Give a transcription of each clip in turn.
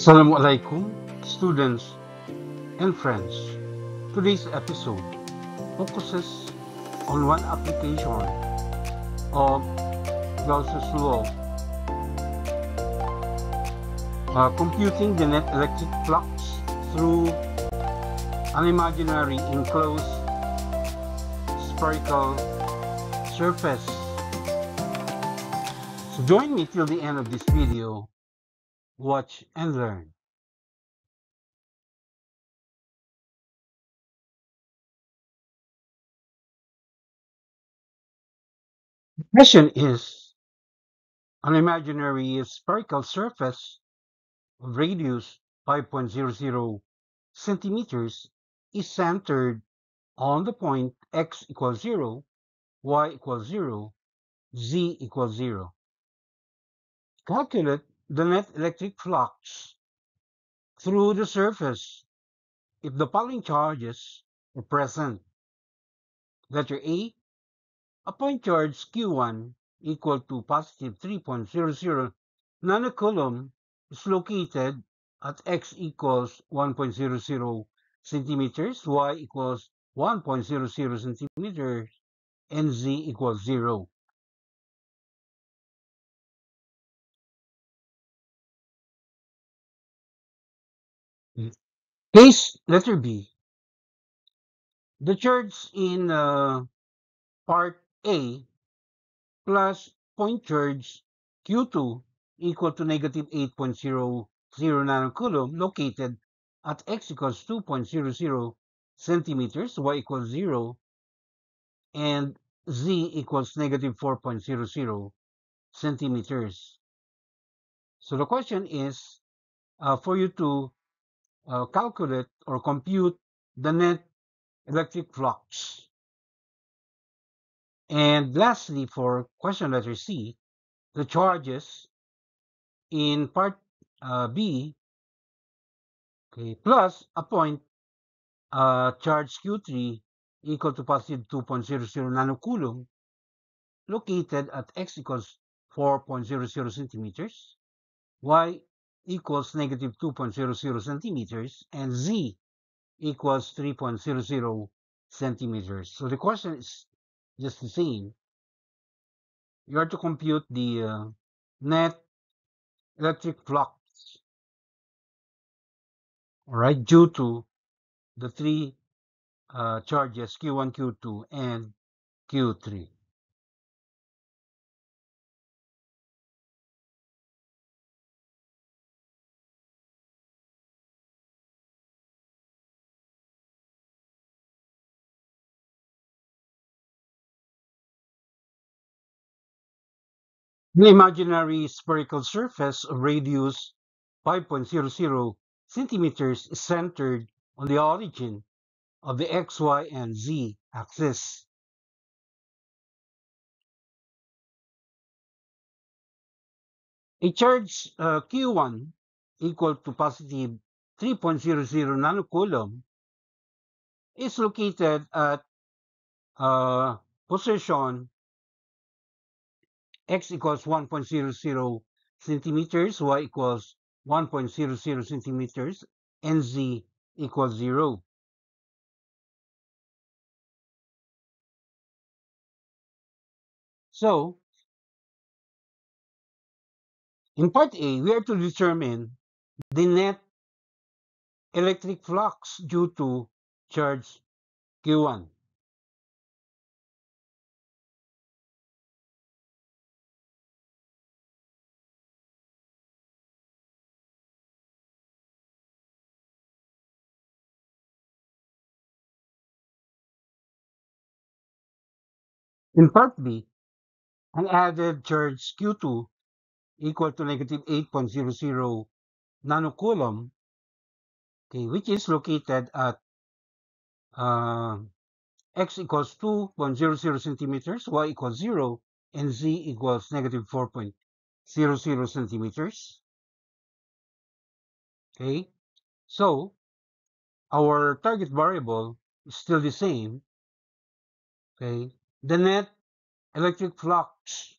Assalamu alaikum, students and friends. Today's episode focuses on one application of Gauss's law, computing the net electric flux through an imaginary enclosed spherical surface. So join me till the end of this video. Watch and learn. The question is, an imaginary spherical surface of radius 5.00 centimeters is centered on the point x equals 0, y equals 0, z equals 0. Calculate the net electric flux through the surface if the following charges are present. Letter A point charge Q1 equal to positive 3.00 nanocoulomb is located at x equals 1.00 centimeters, y equals 1.00 centimeters, and z equals 0. Case letter B. The charge in part A plus point charge Q2 equal to negative 8.00 nanocoulomb located at x equals 2.00 centimeters, y equals 0, and z equals negative 4.00 centimeters. So the question is for you to calculate or compute the net electric flux. And lastly, for question letter C, the charges in part B, okay, plus a point charge Q3 equal to positive 2.00 nanocoulomb located at x equals 4.00 centimeters, y equals negative 2.00 centimeters, and z equals 3.00 centimeters. So the question is just the same. You are to compute the net electric flux, all right, due to the three charges Q1, Q2, and Q3. The imaginary spherical surface of radius 5.00 centimeters is centered on the origin of the x, y, and z axis. A charge Q1 equal to positive 3.00 nanocoulomb is located at position x equals 1.00 centimeters, y equals 1.00 centimeters, and z equals 0. So, in part A, we are to determine the net electric flux due to charge Q1. In part B, an added charge Q2 equal to negative 8.00 nanocoulomb, okay, which is located at uh, x equals 2.00 centimeters, y equals 0, and z equals negative 4.00 centimeters. Okay, so our target variable is still the same. Okay, the net electric flux,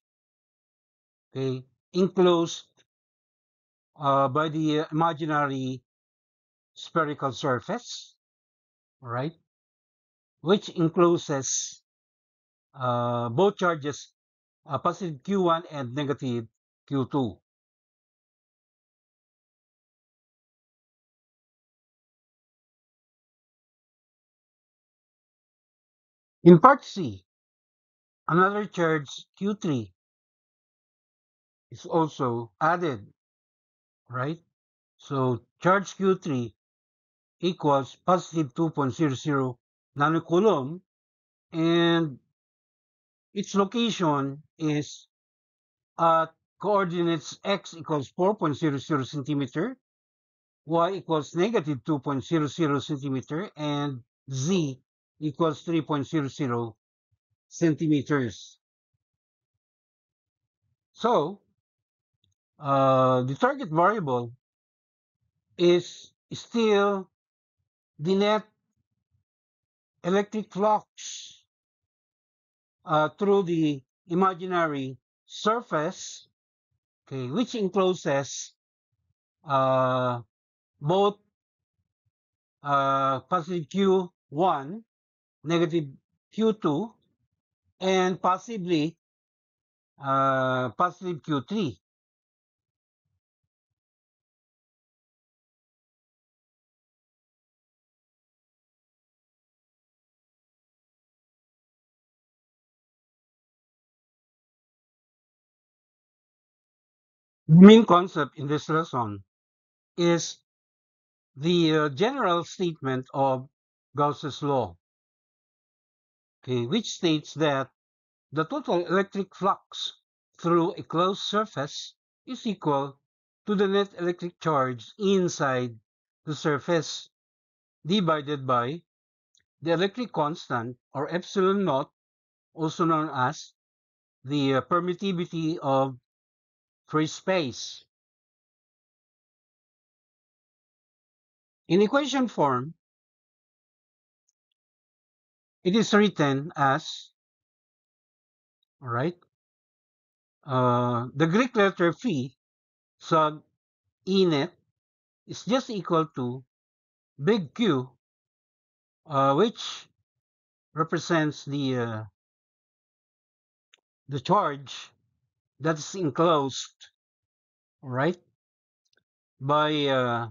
okay, enclosed by the imaginary spherical surface, right, which encloses both charges, positive Q1 and negative Q2. In part C, another charge Q3 is also added, right? So charge Q3 equals positive 2.00 nanocoulomb, and its location is at coordinates x equals 4.00 centimeter, y equals negative 2.00 centimeter, and z equals 3.00 centimeters. So the target variable is still the net electric flux through the imaginary surface, okay, which encloses uh, both positive Q1, negative Q2, and possibly positive Q3. The main concept in this lesson is the general statement of Gauss's law, okay, which states that the total electric flux through a closed surface is equal to the net electric charge inside the surface divided by the electric constant, or epsilon naught, also known as the permittivity of free space. In equation form, it is written as, all right, the Greek letter phi sub E net is just equal to big Q, which represents the charge that is enclosed, all right, by a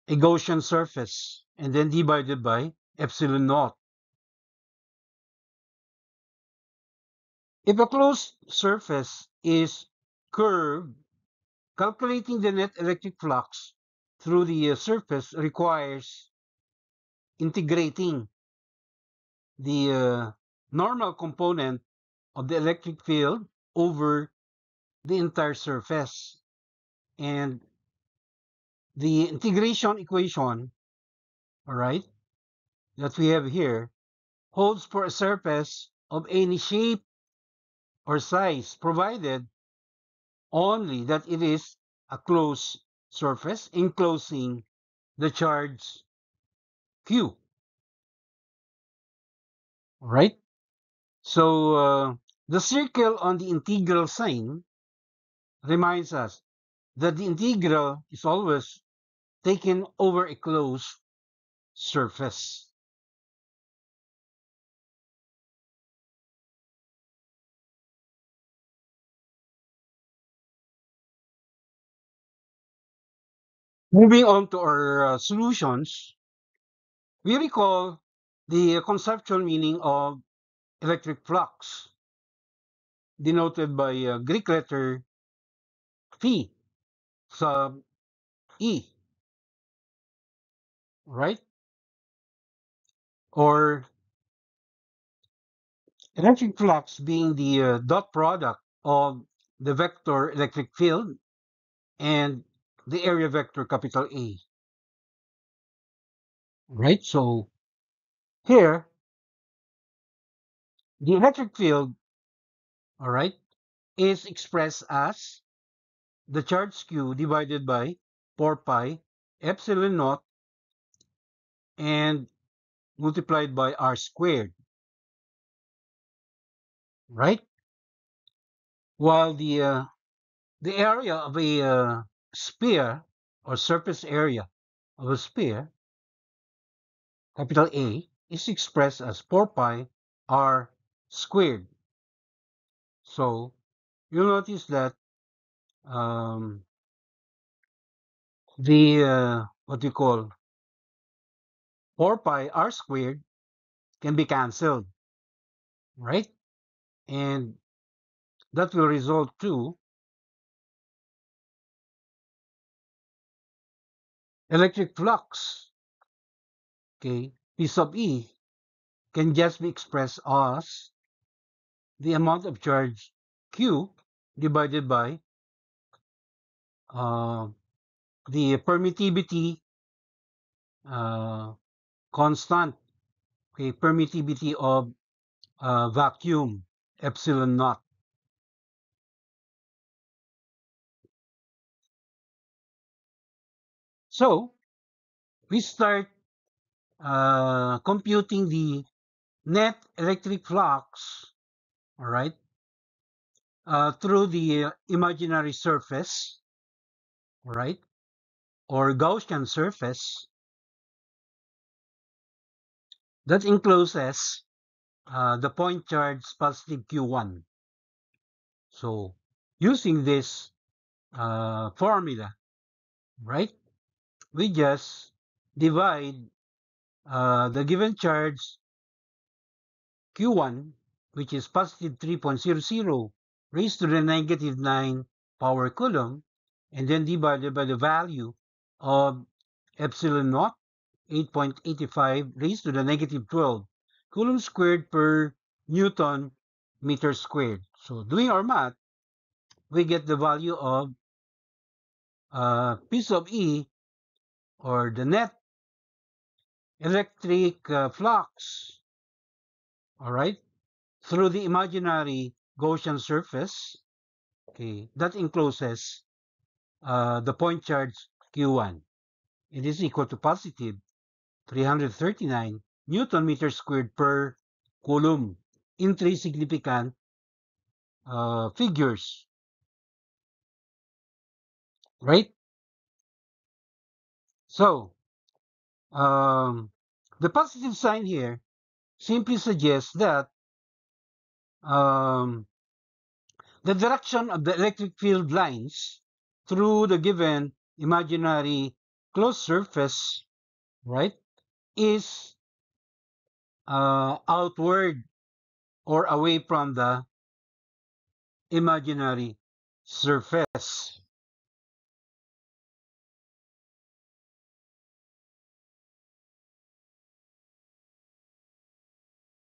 Gaussian surface, and then divided by epsilon naught. If a closed surface is curved, calculating the net electric flux through the surface requires integrating the normal component of the electric field over the entire surface. And the integration equation, all right, that we have here holds for a surface of any shape or size, provided only that it is a closed surface enclosing the charge Q. All right. So the circle on the integral sign reminds us that the integral is always taken over a closed surface. Moving on to our solutions, we recall the conceptual meaning of electric flux, denoted by Greek letter phi sub E, right? Or electric flux being the dot product of the vector electric field and the area vector capital A, right? So here, the electric field, all right, is expressed as the charge Q divided by 4 pi epsilon naught and multiplied by R squared, right? While the area of a sphere or surface area of a sphere, capital A, is expressed as 4 pi r squared. So you'll notice that the what you call 4 pi r squared can be cancelled, right? And that will result to electric flux, okay, P sub E can just be expressed as the amount of charge Q divided by uh, the permittivity constant, okay, permittivity of vacuum, epsilon naught. So we start computing the net electric flux, all right, through the imaginary surface, all right, or Gaussian surface that encloses the point charge positive Q1. So using this formula, right, we just divide the given charge Q1, which is positive 3.00 raised to the negative 9 power coulomb, and then divided by the value of epsilon naught, 8.85 raised to the negative 12 coulomb squared per Newton meter squared. So doing our math, we get the value of P sub E, or the net electric flux, all right, through the imaginary Gaussian surface, okay, that encloses the point charge Q1. It is equal to positive 339 Newton meter squared per coulomb in three significant figures, right? So the positive sign here simply suggests that um, the direction of the electric field lines through the given imaginary closed surface, right, is outward or away from the imaginary surface.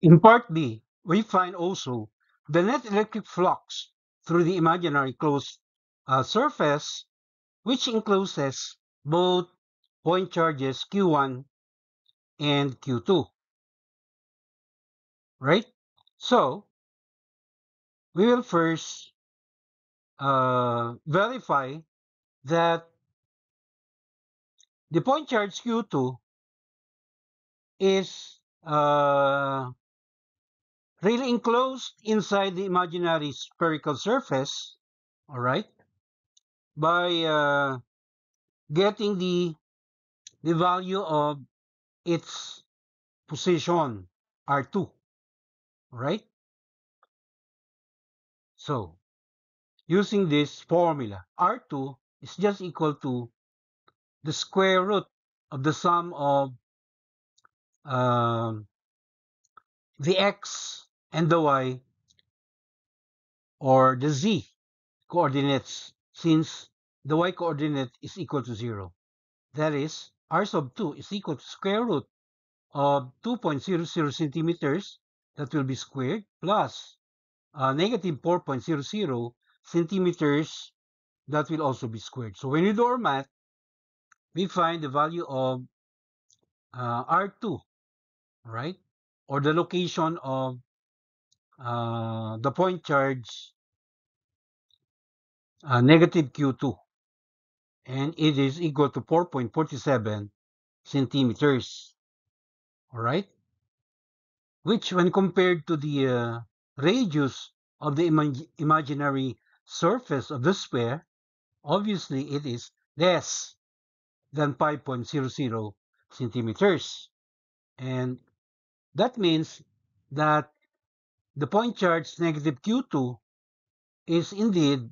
In part B, we find also the net electric flux through the imaginary closed surface, which encloses both point charges Q1 and Q2, right? So we will first verify that the point charge Q2 is really enclosed inside the imaginary spherical surface, all right, by getting the value of its position, R2, right? So using this formula, R2 is just equal to the square root of the sum of um, the x and the y, or the z coordinates, since the y coordinate is equal to 0. That is, r sub 2 is equal to square root of 2.00 centimeters, that will be squared, plus negative 4.00 centimeters, that will also be squared. So when we do our math, we find the value of R2, right? Or the location of the point charge negative Q2. And it is equal to 4.47 centimeters, all right? Which, when compared to the radius of the imaginary surface of the sphere, obviously it is less than 5.00 centimeters. And that means that the point charge negative Q2 is indeed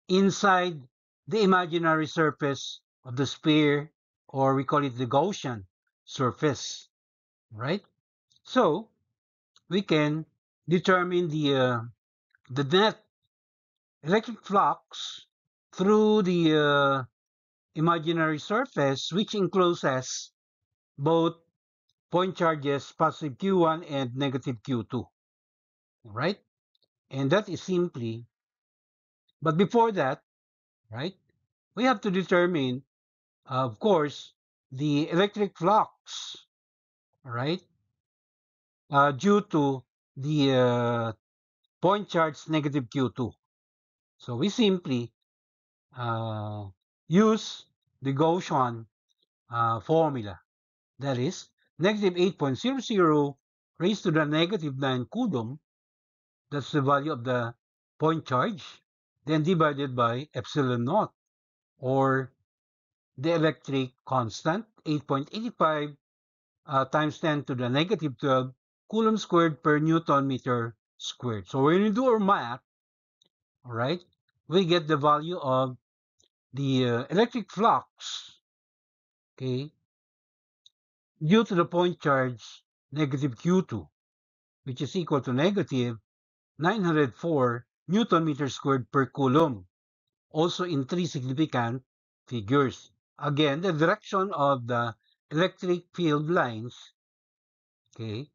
inside the imaginary surface of the sphere, or we call it the Gaussian surface, right? So we can determine the net electric flux through the imaginary surface, which encloses both point charges positive Q1 and negative Q2, right? And that is simply, but before that, right, we have to determine, of course, the electric flux, right, due to the point charge negative Q2. So we simply uh, use the Gaussian formula. That is negative 8.00 raised to the negative 9 coulomb. That's the value of the point charge. Then divided by epsilon naught, or the electric constant, 8.85 times 10 to the negative 12 coulomb squared per Newton meter squared. So when you do our math, all right, we get the value of the electric flux, okay, due to the point charge negative Q2, which is equal to negative 904 Newton meter squared per coulomb, also in three significant figures. Again, the direction of the electric field lines, okay,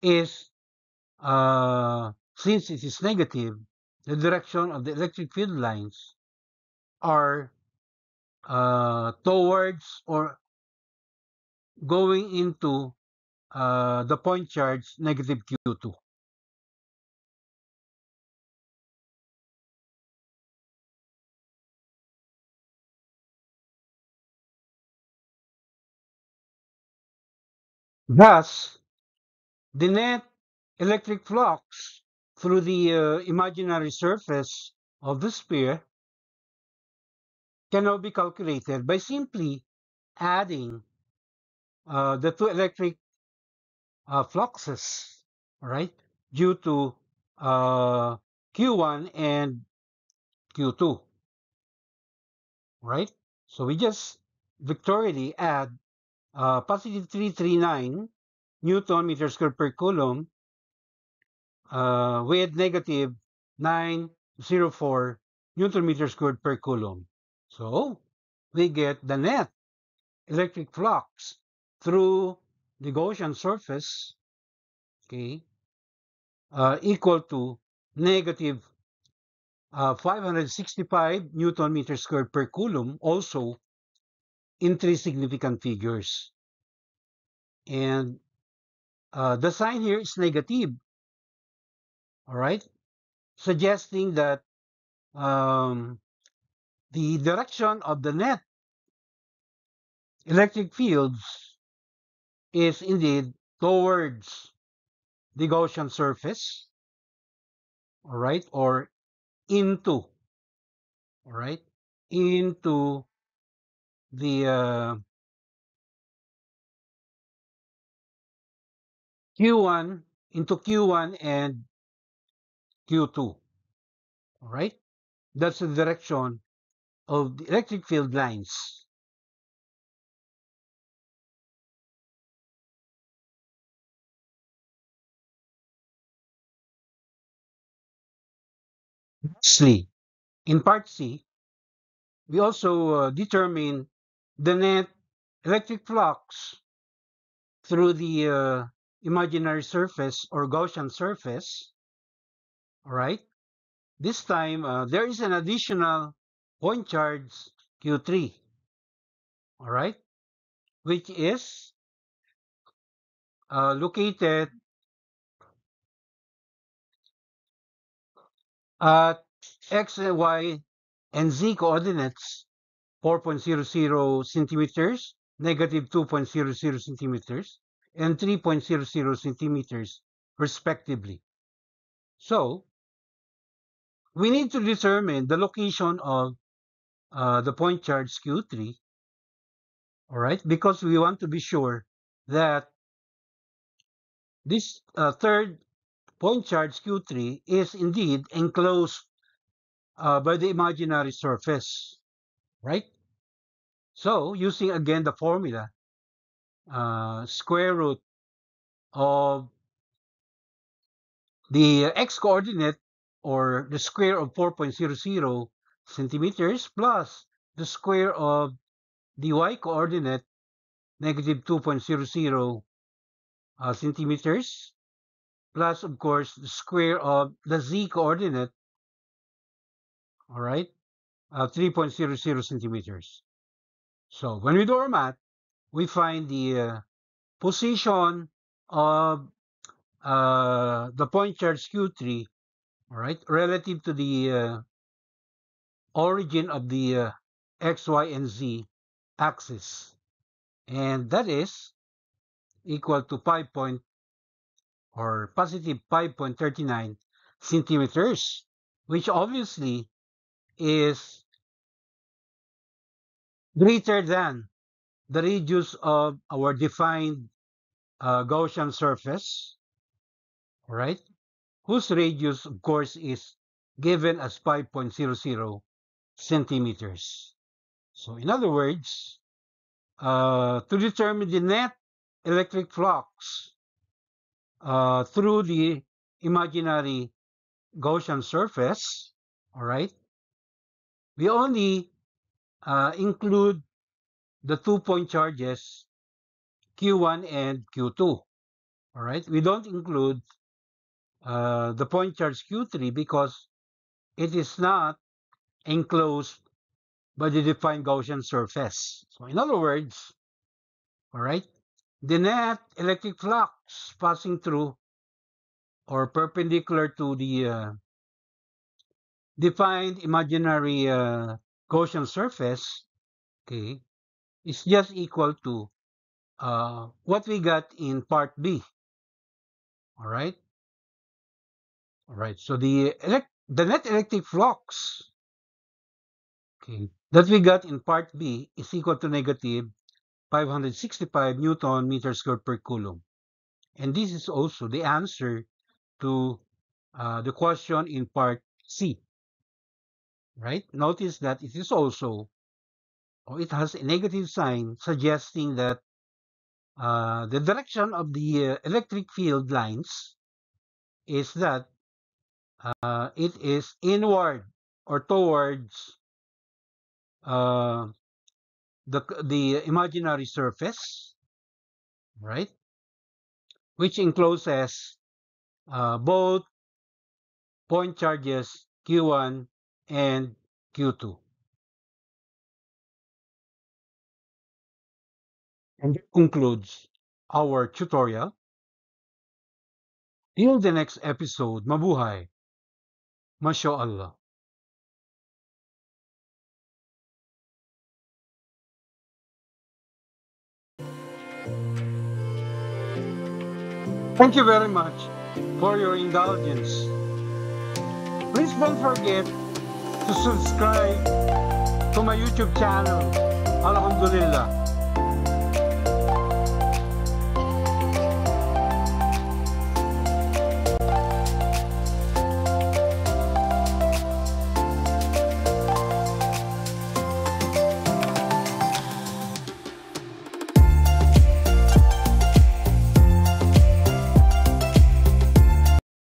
is, since it is negative, the direction of the electric field lines are towards or going into the point charge negative Q2. Thus, the net electric flux through the imaginary surface of the sphere can now be calculated by simply adding the two electric fluxes, right, due to uh, Q1 and Q2, right? So we just vectorially add positive 339 Newton meter squared per coulomb with negative 904 Newton meter squared per coulomb. So we get the net electric flux through the Gaussian surface, okay, equal to negative 565 Newton meter squared per coulomb, also in three significant figures. And the sign here is negative, all right, suggesting that um, the direction of the net electric fields is indeed towards the Gaussian surface, all right, or into, all right, into the Q1, into Q1 and Q2, all right. That's the direction of the electric field lines. Lastly, in part C, we also determine the net electric flux through the imaginary surface or Gaussian surface. All right. This time there is an additional point charge Q3. All right, which is located at x, y, and z coordinates 4.00 centimeters, negative 2.00 centimeters, and 3.00 centimeters, respectively. So we need to determine the location of the point charge Q3, all right, because we want to be sure that this third point charge Q3 is indeed enclosed by the imaginary surface, right? So using again the formula, square root of the x coordinate or the square of 4.00 centimeters plus the square of the y coordinate negative 2.00 centimeters plus of course the square of the z coordinate, all right, 3.00 centimeters. So when we do our math, we find the position of the point charge Q3, all right, relative to the origin of the x, y, and z axis. And that is equal to 5 point or positive 5.39 centimeters, which obviously is greater than the radius of our defined Gaussian surface, right? Whose radius, of course, is given as 5.00 centimeters. So in other words, to determine the net electric flux through the imaginary Gaussian surface, all right, we only include the 2-point charges Q1 and Q2, all right? We don't include the point charge Q3 because it is not enclosed by the defined Gaussian surface. So in other words, all right, the net electric flux passing through or perpendicular to the defined imaginary Gaussian surface, okay, is just equal to what we got in part B. All right. All right. So the net electric flux, okay, that we got in part B is equal to negative 565 Newton meter squared per coulomb. And this is also the answer to the question in part C. Right? Notice that it is also, or it has a negative sign suggesting that the direction of the electric field lines is that it is inward or towards uh, the imaginary surface, right? Which encloses both point charges Q1 and Q2. And that concludes our tutorial. Till the next episode, mabuhay. MashaAllah. Thank you very much for your indulgence. Please don't forget to subscribe to my YouTube channel. Alhamdulillah.